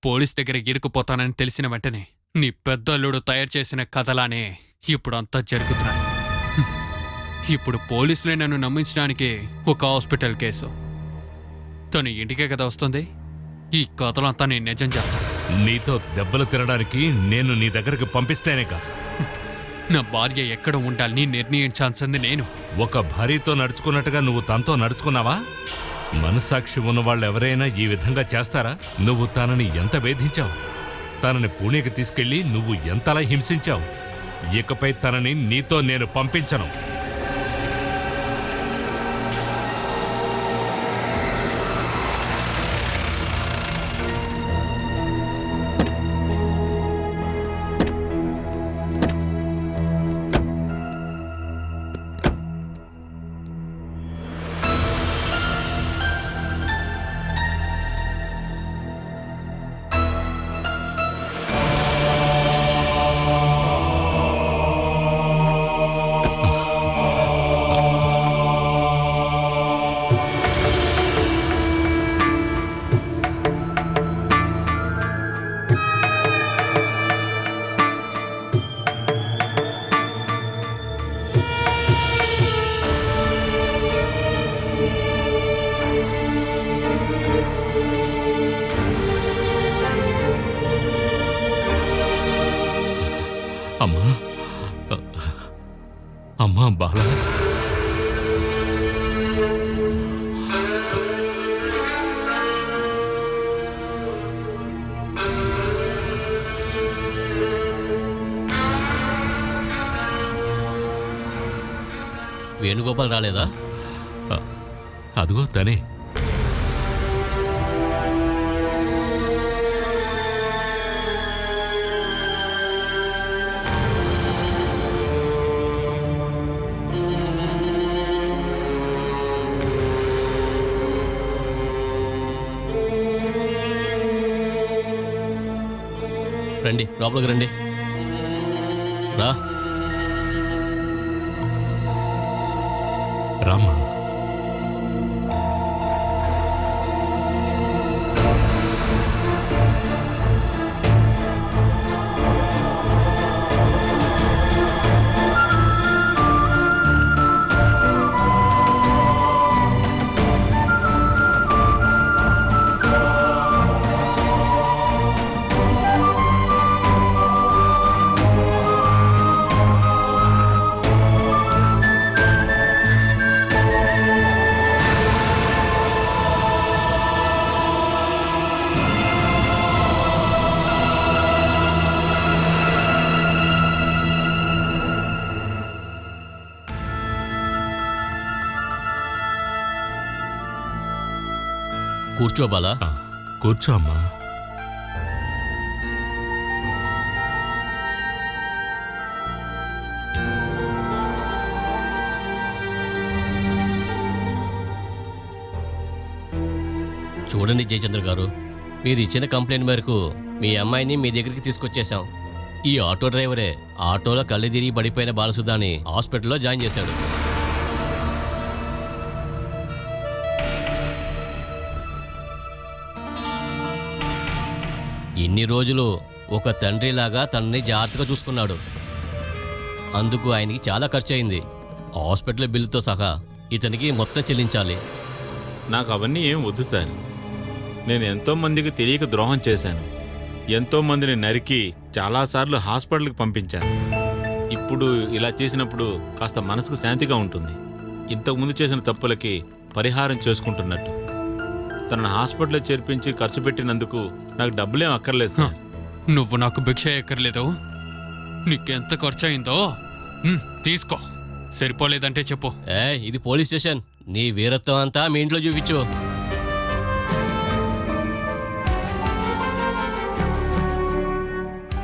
Police దగ్గర ఇరుకుపోతానని తెలిసిన వెంటనే నీ పెద్దల్లుడు తయారు చేసిన కథలానే ఇప్పుడంతా జరుగుతున్నాయి. ఇప్పుడు పోలీసులే నన్ను నమ్మించడానికి ఒక హాస్పిటల్ కేసు. తను ఇంటికే కదా వస్తుంది. ఈ కథలంతా నేను నిజం చేస్తాను. నీతో దెబ్బలు తినడానికి నేను నీ దగ్గరకు పంపిస్తేనేగా. నా భార్య ఎక్కడ ఉండాలని నిర్ణయించాల్సింది నేను. ఒక భార్యతో నడుచుకున్నట్టుగా నువ్వు తనతో నడుచుకున్నావా? మనసాక్షి ఉన్నవాళ్ళు ఎవరైనా ఈ విధంగా చేస్తారా? నువ్వు తనని ఎంత వేధించావు, తనని పూణేకి తీసుకెళ్లి నువ్వు ఎంతలా హింసించావు. ఇకపై తనని నీతో నేను పంపించను. అమ్మా, అమ్మా బాల, వేణుగోపాల్ రాలేదా? అదిగో తనే. రండి, లోపలికి రండి. రా రామ్మా. కూర్చో బాలా. కూర్చో అమ్మా. చూడండి జయచంద్ర గారు, మీరు ఇచ్చిన కంప్లైంట్ మేరకు మీ అమ్మాయిని మీ దగ్గరికి తీసుకొచ్చేశాం. ఈ ఆటో డ్రైవరే ఆటోలో కళ్ళు తిరిగి పడిపోయిన బాలసుధాని హాస్పిటల్లో జాయిన్ చేశాడు. ఇన్ని రోజులు ఒక తండ్రిలాగా తనని జాగ్రత్తగా చూసుకున్నాడు. అందుకు ఆయనకి చాలా ఖర్చు అయింది. హాస్పిటల్ బిల్లుతో సహా ఇతనికి మొత్తం చెల్లించాలి. నాకు అవన్నీ ఏం వద్దు సార్. నేను ఎంతోమందికి తెలియక ద్రోహం చేశాను. ఎంతోమందిని నరికి చాలాసార్లు హాస్పిటల్కి పంపించాను. ఇప్పుడు ఇలా చేసినప్పుడు కాస్త మనసుకు శాంతిగా ఉంటుంది. ఇంతకుముందు చేసిన తప్పులకి పరిహారం చేసుకుంటున్నట్టు. తనను హాస్పిటల్లో చేర్పించి ఖర్చు పెట్టినందుకు నాకు డబ్బులేం అక్కర్లేదు సార్. నువ్వు నాకు భిక్ష ఎక్కర్లేదు. నీకెంత ఖర్చు అయిందో తీసుకో. సరిపోలేదంటే చెప్పు. ఇది పోలీస్ స్టేషన్. నీ వీరత్వం అంతా మీ ఇంట్లో చూపించు.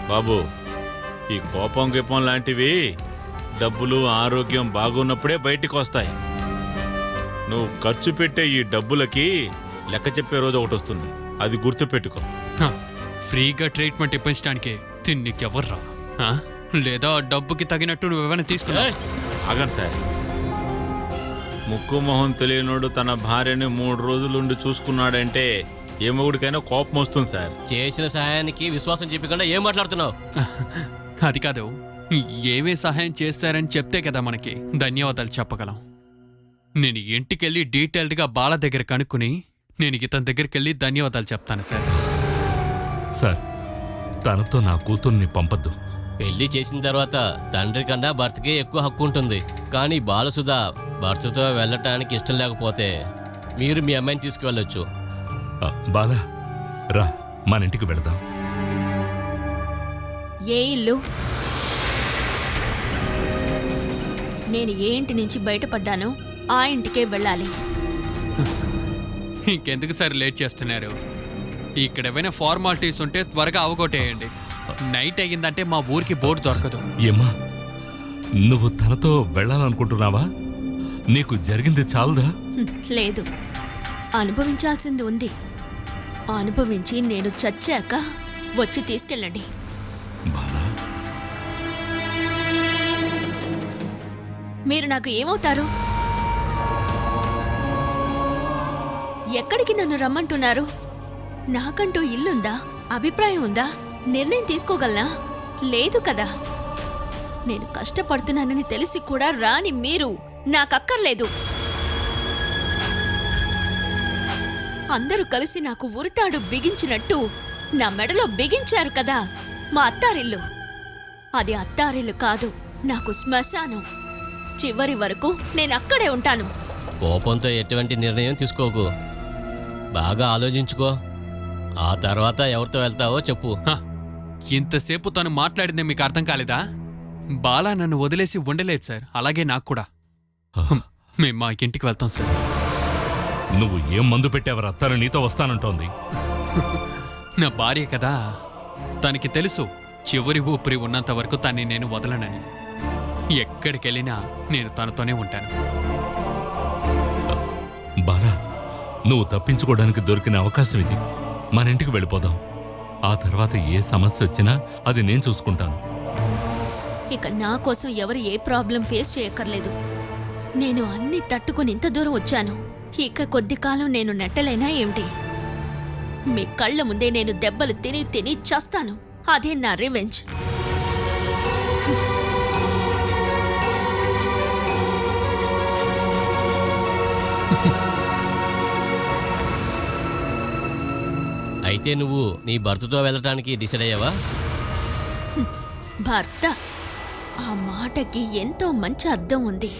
బాబు, ఈ కోపం గిపం లాంటివి డబ్బులు ఆరోగ్యం బాగున్నప్పుడే బయటికి వస్తాయి. నువ్వు ఖర్చు పెట్టే ఈ డబ్బులకి లెక్క చెప్పే రోజు ఒకటి వస్తుంది. అది గుర్తుపెట్టుకో. ఫ్రీగా ట్రీట్మెంట్ ఇప్పించడానికి తిన్నికెవర్రా? లేదా డబ్బుకి తగినట్టు నువ్వేమైనా తీసుకున్నా? ఆగండి సార్. ముక్కు మొహం తెలియనోడు తన భార్యని 3 రోజులుండి చూసుకున్నాడంటే ఏ మొగుడికైనా కోపం వస్తుంది సార్. చేసిన సహాయానికి విశ్వాసం చెప్పకుండా ఏం మాట్లాడుతున్నావు? అది కాదు, ఏవే సహాయం చేశారని చెప్తే కదా మనకి ధన్యవాదాలు చెప్పగలం. నేను ఇంటికెళ్ళి డీటెయిల్డ్గా బాల దగ్గర కనుక్కుని నేను ఇతని దగ్గరికి ధన్యవాదాలు చెప్తాను సార్. సార్, తనతో నా కూతుర్ని పంపద్దు. పెళ్లి చేసిన తర్వాత తండ్రి కన్నా భర్తకే ఎక్కువ హక్కు ఉంటుంది. కానీ బాలసుధ భర్తతో వెళ్ళటానికి ఇష్టం లేకపోతే మీరు మీ అమ్మాయిని తీసుకువెళ్ళొచ్చు. బాలా, రా మన ఇంటికి వెళదాం. ఏ ఇల్లు? నేను ఏ ఇంటి నుంచి బయటపడ్డానో ఆ ఇంటికే వెళ్ళాలి. ఇంకెందుకు సార్ లేట్ చేస్తున్నారు? ఇక్కడ ఏమైనా ఫార్మాలిటీస్ ఉంటే త్వరగా అవగొట్టేయండి. నైట్ అయ్యిందంటే మా ఊరికి బోర్డు దొరకదు. ఏమ్మా, నువ్వు తనతో వెళ్ళాలనుకుంటున్నావా? నీకు జరిగింది చాలదా? లేదు, అనుభవించాల్సింది ఉంది. అనుభవించి నేను చచ్చాక వచ్చి తీసుకెళ్ళండి. బాలా, మీరు నాకు ఏమవుతారు? ఎక్కడికి నన్ను రమ్మంటున్నారు? నాకంటూ ఇల్లుందా? అభిప్రాయం ఉందా? నిర్ణయం తీసుకోగలనా? లేదు కదా. నేను కష్టపడుతున్నానని తెలిసి కూడా రాని మీరు నాకక్కర్లేదు. అందరూ కలిసి నాకు ఉరితాడు బిగించినట్టు నా మెడలో బిగించారు కదా మా అత్తారిల్లు. అది అత్తారిల్లు కాదు, నాకు శ్మశానం. చివరి వరకు నేను అక్కడే ఉంటాను. కోపంతో ఎటువంటి నిర్ణయం తీసుకోకు. బాగా ఆలోచించుకో. ఆ తర్వాత ఎవరితో వెళ్తావో చెప్పు. హ, ఇంతసేపు తను మాట్లాడిందే మీకు అర్థం కాలేదా? బాలా నన్ను వదిలేసి ఉండలేదు సార్. అలాగే నాకు కూడా. మేము మా ఇంటికి వెళ్తాం సార్. నువ్వు ఏం మందు పెట్టావరా? తను నీతో వస్తానంటోంది. నా భార్య కదా, తనకి తెలుసు చివరి ఊపిరి ఉన్నంత వరకు తన్ని నేను వదలనని. ఎక్కడికెళ్ళినా నేను తనతోనే ఉంటాను. బాలా, నువ్వు తప్పించుకోవడానికి దొరికిన అవకాశం ఇది. మన ఇంటికి వెళ్ళిపోదాం. ఆ తర్వాత ఏ సమస్య వచ్చినా అది నేను చూసుకుంటాను. ఇక నా కోసం ఎవరు ఏ ప్రాబ్లం ఫేస్ చేయక్కర్లేదు. నేను అన్ని తట్టుకుని ఇంత దూరం వచ్చాను. ఇక కొద్ది కాలం నేను నెట్టలేనా ఏమిటి? మీ కళ్ళ ముందే నేను దెబ్బలు తిని తిని చస్తాను. అదే నా రివెంజ్. అయితే నువ్వు నీ భర్తతో వెళ్ళటానికి డిసైడ్ అయ్యావా? భర్త, ఆ మాటకి ఎంతో మంచి అర్థం ఉంది.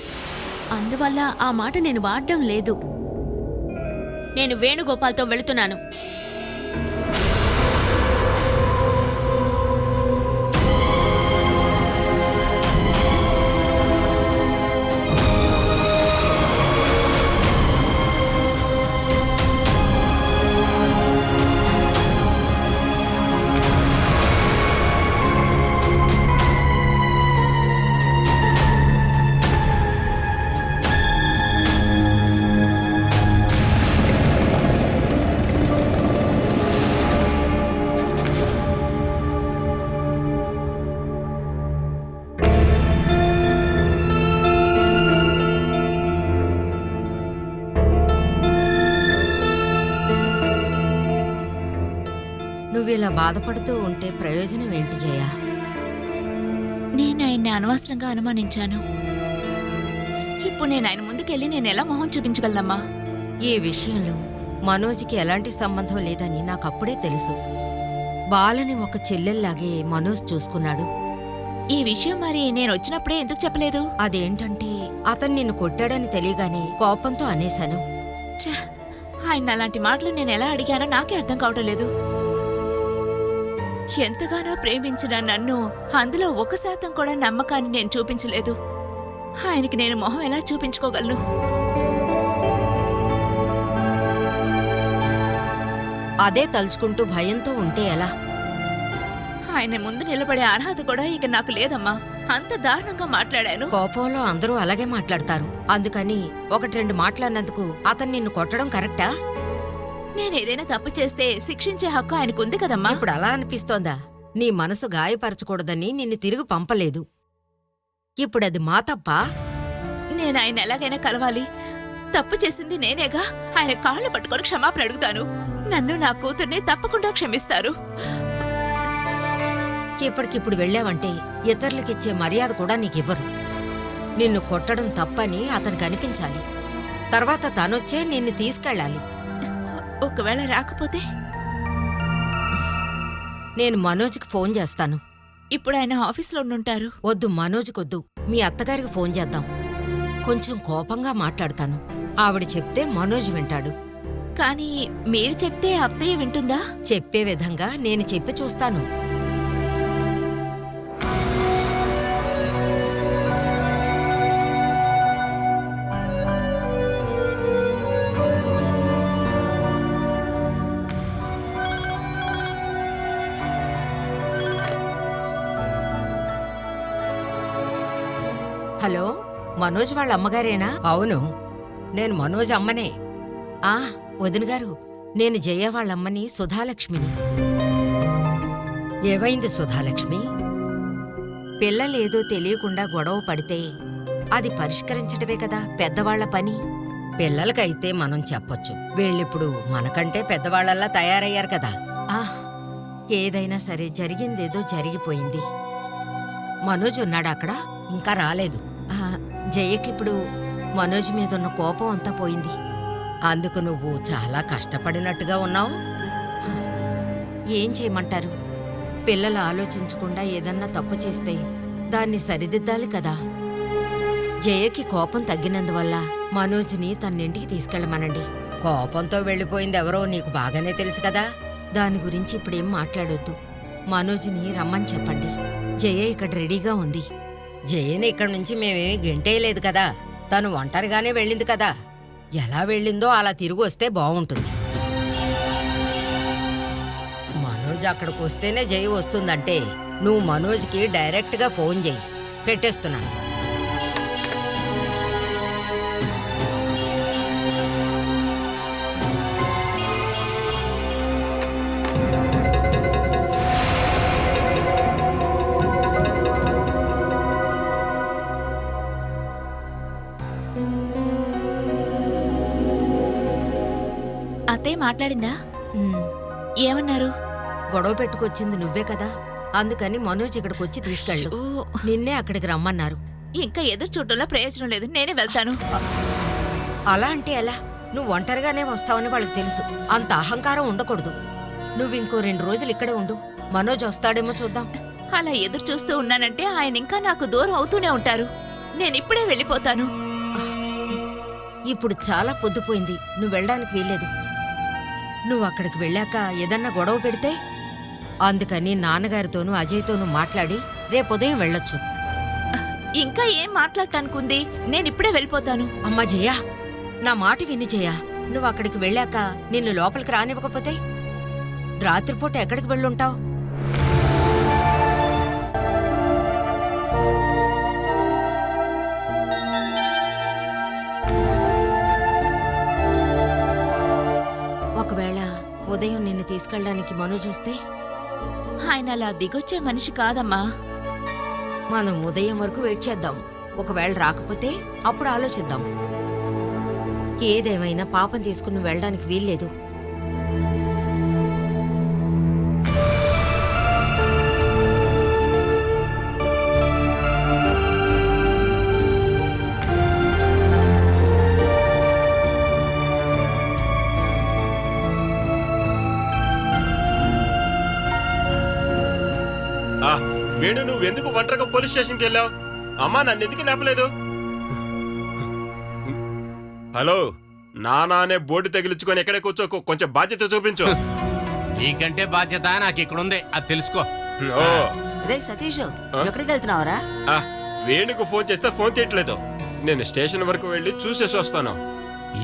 అందువల్ల ఆ మాట నేను వాడడం లేదు. నేను వేణుగోపాల్తో వెళుతున్నాను. నువ్విలా బాధపడుతూ ఉంటే ప్రయోజనం ఏంటి జయ? నేను ఆయన్ని అనవసరంగా అనుమానించాను. ఇప్పుడు నేను ఆయన ముందుకెళ్ళి నేను ఎలా మొహం చూపించగలనమ్మా? ఈ విషయంలో మనోజ్కి ఎలాంటి సంబంధం లేదని నాకప్పుడే తెలుసు. బాలని ఒక చెల్లెల్లాగే మనోజ్ చూసుకున్నాడు. ఈ విషయం మరి నేను వచ్చినప్పుడే ఎందుకు చెప్పలేదు? అదేంటంటే అతను నిన్ను కొట్టాడని తెలియగానే కోపంతో అనేశాను. ఛ, ఆయన అలాంటి మాటలు నేను ఎలా అడిగానో నాకే అర్థం కావటం లేదు. ఎంతగానో ప్రేమించిన నన్ను అందులో 1% కూడా నమ్మకాన్ని నేను చూపించలేదు. ఆయనకి నేను మొహం ఎలా చూపించుకోగలను? అదే తలుచుకుంటూ భయంతో ఉంటే ఎలా? ఆయన ముందు నిలబడే అర్హత కూడా ఇక నాకు లేదమ్మా. అంత దారుణంగా మాట్లాడాను. కోపంలో అందరూ అలాగే మాట్లాడతారు. అందుకని 1-2 మాట్లాడినందుకు అతను నిన్ను కొట్టడం కరెక్టా? నేనేదైనా తప్పు చేస్తే శిక్షించే హక్కు ఆయనకుంది కదమ్మా. ఇప్పుడు అలా అనిపిస్తోందా? నీ మనసు గాయపరచకూడదని నిన్ను తిరిగి పంపలేదు. ఇప్పుడది మా తప్పా? నేను ఆయన ఎలాగైనా కలవాలి. తప్పు చేసింది నేనేగా. ఆయన కాళ్ళు పట్టుకొని క్షమాపణ అడుగుతాను. నన్ను నా కూతుర్ని తప్పకుండా క్షమిస్తారు. ఇప్పటికిప్పుడు వెళ్ళావంటే ఇతరులకిచ్చే మర్యాద కూడా నీకివ్వరు. నిన్ను కొట్టడం తప్పని అతనికి అనిపించాలి. తర్వాత తనొచ్చే నిన్ను తీసుకెళ్ళాలి. ఒకవేళ రాకపోతే నేను మనోజ్కి ఫోన్ చేస్తాను. ఇప్పుడు ఆయన ఆఫీస్లో ఉండుంటారు. వద్దు, మనోజ్కొద్దు, మీ అత్తగారికి ఫోన్ చేద్దాం. కొంచెం కోపంగా మాట్లాడతాను. ఆవిడ చెప్తే మనోజ్ వింటాడు. కానీ మీరు చెప్తే అత్తయ్య వింటుందా? చెప్పే విధంగా నేను చెప్పి చూస్తాను. హలో, మనోజ్ వాళ్ళ అమ్మగారేనా? అవును, నేను మనోజ్ అమ్మనే. వదిన గారు, నేను జయ వాళ్ళమ్మని, సుధాలక్ష్మిని. ఏవైంది సుధాలక్ష్మి? పిల్లలేదో తెలియకుండా గొడవ పడితే అది పరిష్కరించటమే కదా పెద్దవాళ్ల పని. పిల్లలకైతే మనం చెప్పొచ్చు, వీళ్ళిప్పుడు మనకంటే పెద్దవాళ్లలా తయారయ్యారు కదా. ఏదైనా సరే జరిగిందేదో జరిగిపోయింది. మనోజ్ ఉన్నాడా అక్కడ? ఇంకా రాలేదు. జయకిప్పుడు మనోజ్ మీదున్న కోపం అంతా పోయింది. అందుకు నువ్వు చాలా కష్టపడినట్టుగా ఉన్నావు. ఏం చేయమంటారు? పిల్లలు ఆలోచించకుండా ఏదన్నా తప్పు చేస్తే దాన్ని సరిదిద్దాలి కదా. జయకి కోపం తగ్గినందువల్ల మనోజ్ని తన్నింటికి తీసుకెళ్ళమనండి. కోపంతో వెళ్ళిపోయింది ఎవరో నీకు బాగానే తెలుసు కదా. దాని గురించి ఇప్పుడేం మాట్లాడొద్దు. మనోజ్ని రమ్మని చెప్పండి. జయ ఇక్కడ రెడీగా ఉంది. జయని ఇక్కడి నుంచి మేమేమీ గెంటేయలేదు కదా. తను ఒంటరిగానే వెళ్ళింది కదా. ఎలా వెళ్ళిందో అలా తిరిగి వస్తే బావుంటుంది. మనోజ్ అక్కడికి వస్తేనే జయ వస్తుందంటే నువ్వు మనోజ్కి డైరెక్ట్గా ఫోన్ చేయి. పెట్టేస్తున్నాను. అత్తయ్య మాట్లాడిందా? ఉమ్, ఏమన్నారు? గొడవ పెట్టుకొచ్చింది నువ్వే కదా, అందుకని మనోజ్ ఇక్కడికి వచ్చి తీసుకెళ్ళు. ఓ, నిన్నే అక్కడికి రమ్మన్నారు. ఇంకా ఎదురు చూడటంలో ప్రయోజనం లేదు, నేనే వెళ్తాను. అలా అంటే ఎలా? నువ్వు ఒంటరిగానే వస్తావని వాళ్ళకి తెలుసు. అంత అహంకారం ఉండకూడదు. నువ్వింకో 2 రోజులు ఇక్కడే ఉండు. మనోజ్ వస్తాడేమో చూద్దాం. అలా ఎదురు చూస్తూ ఉన్నానంటే ఆయన ఇంకా నాకు దూరం అవుతూనే ఉంటారు. నేనిప్పుడే వెళ్ళిపోతాను. ఇప్పుడు చాలా పొద్దుపోయింది, నువ్వు వెళ్ళడానికి వీల్లేదు. నువ్వు అక్కడికి వెళ్ళాక ఏదన్నా గొడవ పెడితే, అందుకని నాన్నగారితోనూ అజయ్తోనూ మాట్లాడి రేపుదయం వెళ్ళొచ్చు. ఇంకా ఏం మాట్లాడటానుకుంది? నేనిప్పుడే వెళ్ళిపోతాను. అమ్మా జయ, నా మాట విని జయ. నువ్వు అక్కడికి వెళ్ళాక నిన్ను లోపలికి రానివ్వకపోతే రాత్రిపూట ఎక్కడికి వెళ్ళుంటావు? ఒకవేళ ఉదయం నిన్ను తీసుకెళ్ళడానికి మనోజ్ వస్తే? ఆయన అలా దిగొచ్చే మనిషి కాదమ్మా. మనం ఉదయం వరకు వెయిట్ చేద్దాం. ఒకవేళ రాకపోతే అప్పుడు ఆలోచిద్దాం. ఏదేమైనా పాపం తీసుకుని వెళ్ళడానికి వీల్లేదు. వేణు, నువ్వెందుకు ఒంటరిగా పోలీస్ స్టేషన్కి వెళ్ళావు? అమ్మా నన్ను ఎందుకు లేపలేదు? హలో, నానా అనే బోర్డు తగిలించుకొని ఎక్కడే కూర్చోకు. కొంచెం బాధ్యత చూపించు. నీకంటే బాధ్యత నాకు ఇక్కడుంది, అది తెలుసుకో. ఓ, రే సతీష్, ఎక్కడికి వెళ్తున్నావరా? వేణుకు ఫోన్ చేస్తే ఫోన్ తీయట్లేదు. నేను స్టేషన్ వరకు వెళ్ళి చూసేసి వస్తాను.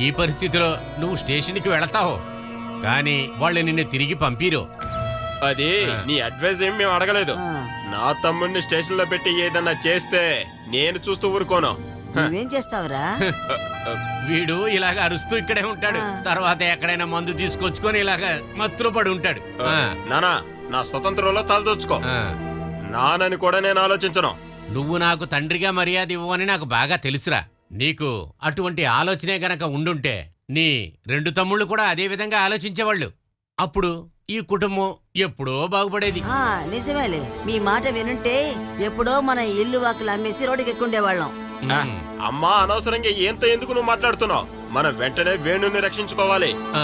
ఈ పరిస్థితిలో నువ్వు స్టేషన్కి వెళతావు, కానీ వాళ్ళు నిన్ను తిరిగి పంపిరు. అది నీ అడ్వైజ్ ఏం మేము అడగలేదు. నా తమ్ముడిని స్టేషన్ లో పెట్టి ఏదన్నా చేస్తే నేను చూస్తూ ఊరుకోను. నువ్వేం చేస్తావురా? వీడు ఇలాగ అరుస్తూ ఇక్కడే ఉంటాడు, తర్వాత ఎక్కడైనా మందు తీసుకొచ్చుకొని ఇలాగ మత్తులో పడి ఉంటాడు. నానా, నా స్వతంత్రంలో తలదోచుకో. నానని కూడా నేను ఆలోచించను. నువ్వు నాకు తండ్రిగా మర్యాద ఇవ్వని నాకు బాగా తెలుసురా. నీకు అటువంటి ఆలోచనే గనక ఉండుంటే నీ 2 తమ్ముళ్ళు కూడా అదే విధంగా ఆలోచించేవాళ్ళు. అప్పుడు ఈ కుటుంబం ఎప్పుడో బాగుపడేది. ఆ, నిజమేలే. మీ మాట వినుంటే ఎప్పుడో మన ఇల్లు వాకిలు అమ్మేసి రోడ్డుకి ఎక్కుండేవాళ్ళం. అమ్మా, అనవసరంగా ఏంతో ఎందుకు నువ్వు మాట్లాడుతున్నావు? మనం వెంటనే వేణుని రక్షించుకోవాలి. ఆ,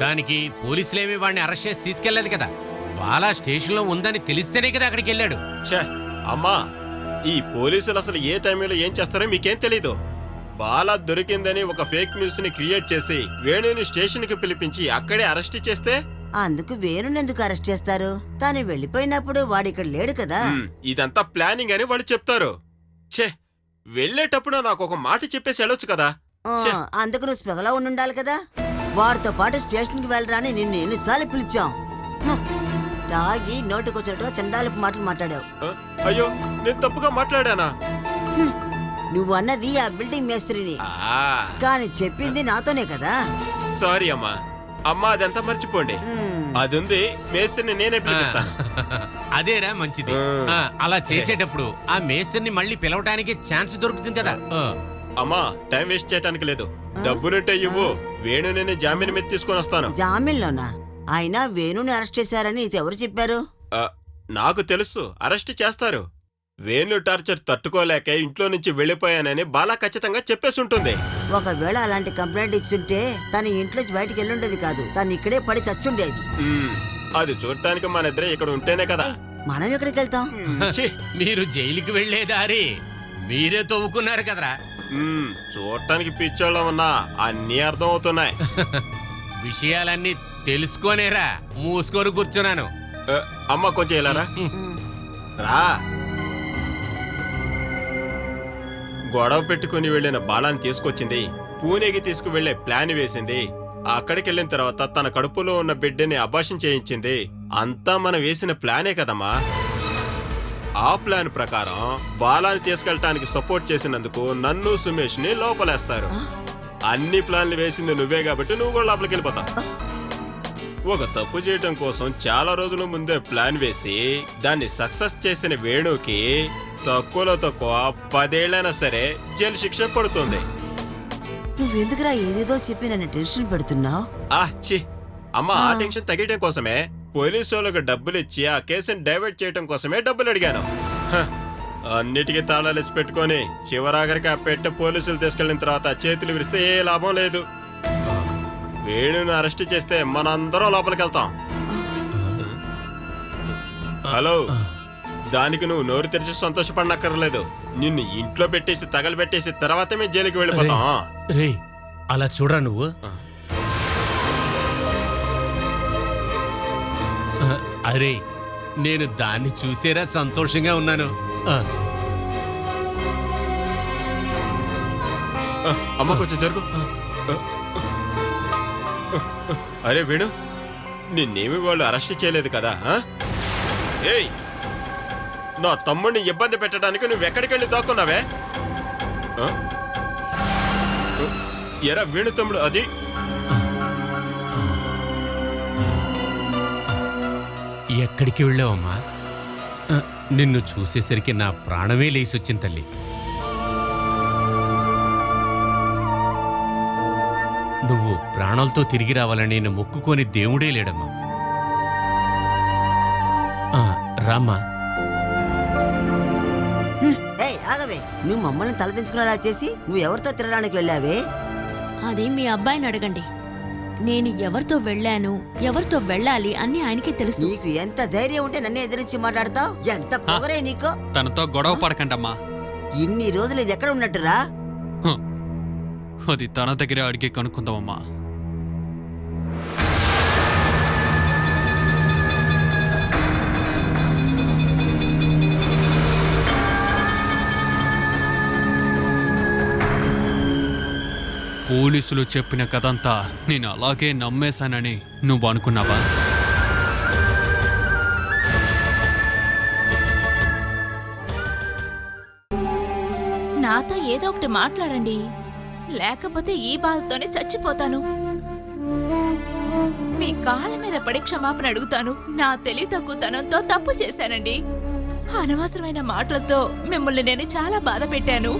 దానికి పోలీసులేమి వాడిని అరెస్ట్ చేసి తీసుకెళ్లేదు కదా. బాలా స్టేషన్లో ఉందని తెలిస్తేనే కదా అక్కడికి వెళ్ళాడు. ఛే, అమ్మా, ఈ పోలీసులు అసలు ఏ టైంలో ఏం చేస్తారో మీకేం తెలీదు. బాలా దొరికిందని ఒక ఫేక్ న్యూస్ ని క్రియేట్ చేసి వేణుని స్టేషన్ కి పిలిపించి అక్కడే అరెస్ట్ చేస్తే అందుకు వేణుని ఎందుకు అరెస్ట్ చేస్తారు? తాను వెళ్ళిపోయినప్పుడు వాడిక్కడ లేడు కదా. ఇదంతా ప్లానింగ్ అని వాళ్ళు చెప్తారు. ఛే, వెళ్ళేటప్పుడు నాకు ఒక మాట చెప్పేసి వెళ్ళొచ్చు కదా. ఆ, అందుకు నువ్వు స్పృహలో ఉండాలి కదా. వాడితో పాటు స్టేషన్కి వెళ్ళరా అని నిన్ను ఎన్నిసార్లు పిలిచాం. హ్మ్. తాగి నోటికొచ్చినట్టుగా చండాలపు మాటలు మాట్లాడావు. ఆ, అయ్యో, నేను తప్పుగా మాట్లాడానా? నువ్వు అన్నది ఆ బిల్డింగ్ మేస్త్రిని, ఆ, కానీ చెప్పింది నాతోనే కదా. సారీ అమ్మా. అమ్మా, అదంతా మర్చిపోండి. అది ఉంది, మేస్త్రిని నేనే పిలిపిస్తాను. అదేరా మంచిది. ఆ. అలా చేసేటప్పుడు ఆ మేస్త్రిని మళ్ళీ పిలవటానికి ఛాన్స్ దొరుకుతుంది కదా. అమ్మా, టైం వేస్ట్ చేయడానికి లేదు. డబ్బులుంటే ఇవ్వు, వేణు నేను జామీన్ మీద తీసుకొని వస్తాను. జామీన్లోనా? ఆయన వేణుని అరెస్ట్ చేశారని ఇది ఎవరు చెప్పారు? ఆ, నాకు తెలుసు, అరెస్ట్ చేస్తారు. వేణు టార్చర్ తట్టుకోలేక ఇంట్లో నుంచి వెళ్ళిపోయానని బాలా ఖచ్చితంగా చెప్పేసి ఉంటుంది. ఒకవేళ అలాంటి కంప్లైంట్ ఇచ్చుంటే తన ఇంట్లోంచి బయటికి వెళ్ళుండేది కాదు. తను ఇక్కడే పడి చచ్చుండేది. అది చూడటానికి మన ఇద్దరే ఇక్కడ ఉంటేనే కదా. మనం ఎక్కడికి వెళ్తాం? ఛీ, మీరు జైలుకి వెళ్లే దారి మీరే తవ్వుకున్నారు కదరా. చూడటానికి పిచ్చోళ్ళం ఉన్నా అన్నీ అర్థం అవుతున్నాయి. విషయాలన్నీ తెలుసుకోనేరా మూసుకొని కూర్చున్నాను. అమ్మ, కొంచెం ఇలారా రా. గొడవ పెట్టుకుని వెళ్ళిన బాలాన్ని తీసుకొచ్చింది, పూణేకి తీసుకువెళ్లే ప్లాన్ వేసింది. అక్కడికి వెళ్ళిన తర్వాత తన కడుపులో ఉన్న బిడ్డని అబార్షన్ చేయించింది. అంతా మనం వేసిన ప్లానే కదమ్మా. ఆ ప్లాన్ ప్రకారం బాలాన్ని తీసుకెళ్ళటానికి సపోర్ట్ చేసినందుకు నన్ను సుమేష్ ని లోపలేస్తారు. అన్ని ప్లాన్లు వేసింది నువ్వే కాబట్టి నువ్వు కూడా లోపలికి వెళ్ళిపోతావు. ఒక తప్పు చేయటం కోసం చాలా రోజుల ముందే ప్లాన్ వేసి దాన్ని సక్సెస్ చేసిన వేణుకి తక్కువలో తక్కువ 10 ఏళ్ళైనా సరే జైలు శిక్ష పడుతుంది. నువ్వెందుకురా ఏదేదో చెప్పి నన్ను టెన్షన్ పెడుతున్నావు? ఛీ, అమ్మ, ఆ టెన్షన్ తగ్గడం కోసమే పోలీసు వాళ్ళకు డబ్బులు ఇచ్చి ఆ కేసుని డైవర్ట్ చేయడం కోసమే డబ్బులు అడిగాను. అన్నిటికీ తాళాలేసి పెట్టుకొని చివరాఖరికి ఆ పెట్టె పోలీసులు తీసుకెళ్లిన తర్వాత చేతులు విరిస్తే ఏ లాభం లేదు. వేణుని అరెస్ట్ చేస్తే మనందరం లోపలికి వెళ్తాం. హలో, దానికి నువ్వు నోరు తెరిచి సంతోషపడనక్కర్లేదు. నిన్ను ఇంట్లో పెట్టేసి తగలబెట్టేసి తర్వాత మేము జైలుకి వెళ్ళిపోతాం. రే, అలా చూడరా నువ్వు. అరే, నేను దాన్ని చూసేరా సంతోషంగా ఉన్నాను. అమ్మ, కొంచెం జరుగు. అరే వేణు, నిన్నేమి వాళ్ళు అరెస్ట్ చేయలేదు కదా? ఏయ్, నా తమ్ముడిని ఇబ్బంది పెట్టడానికి నువ్వెక్కడికెళ్ళి దాక్కున్నావే? ఎరా వేణు తమ్ముడు, అది ఎక్కడికి వెళ్ళావమ్మా? నిన్ను చూసేసరికి నా ప్రాణమే లేసొచ్చింది తల్లి. నువ్వు ప్రాణాలతో తిరిగి రావాలని నేను మొక్కుకొని దేవుడే లేడమ్మా. రామ్మా. ఏయ్, ఆగవే. నువ్వు మమ్మల్ని తలదించుకునేలా చేసి నువ్వు ఎవరితో తిరగడానికి వెళ్ళావే? అది మీ అబ్బాయిని అడగండి. నేను ఎవరితో వెళ్ళాను, ఎవరితో వెళ్ళాలి అన్ని ఆయనకే తెలుసు. నీకు ఎంత ధైర్యం ఉంటే నన్ను ఎదిరించి మాట్లాడతావు? ఎంత పొగరే నీకు? తనతో గొడవ పడకండమ్మా. ఇన్ని రోజులు ఇది ఎక్కడ ఉన్నట్టురా? అది తన దగ్గరే అడిగి కనుక్కుందామమ్మా. పోలీసులు చెప్పిన కథంతా నేను అలాగే నమ్మేశానని నువ్వు అనుకున్నావా? నాతో ఏదో ఒకటి మాట్లాడండి, లేకపోతే ఈ బాధతోనే చచ్చిపోతాను. మీ కాళ్ళ మీద పడి క్షమాపణ అడుగుతాను. నా తెలివి తక్కువతనంతో తప్పు చేశానండి. అనవసరమైన మాటలతో మిమ్మల్ని నేను చాలా బాధ పెట్టాను.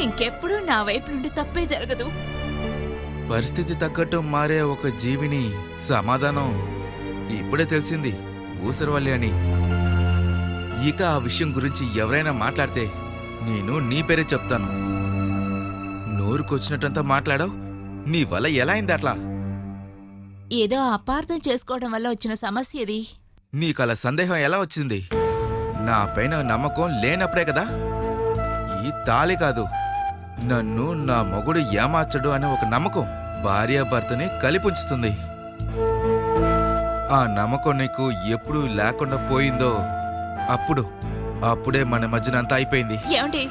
ఇంకెప్పుడు నా వైపు నుండి తప్పే జరగదు. పరిస్థితి తగ్గట్టు మారే ఒక జీవిని సమాధానం ఇప్పుడే తెలిసింది ఊసరవల్లి అని. ఇక ఆ విషయం గురించి ఎవరైనా మాట్లాడితే నేను నీ పేరే చెప్తాను. నోరుకొచ్చినట్టంతా మాట్లాడావు, నీ వల్ల ఎలా అయింది అట్లా? ఏదో అపార్థం చేసుకోవడం వల్ల వచ్చిన సమస్య ఇది. నీకు అలా సందేహం ఎలా వచ్చింది? నా పైన నమ్మకం లేనప్పుడే కదా. ఈ తాళి కాదు, నన్ను నా మొగుడు ఏమార్చడు అనే ఒక నమ్మకం భార్యాభర్తని కలిపుంచుతుంది. ఆ నమ్మకం నీకు ఎప్పుడు లేకుండా పోయిందో అప్పుడే మన మధ్యన అంతా అయిపోయింది. ఏమండి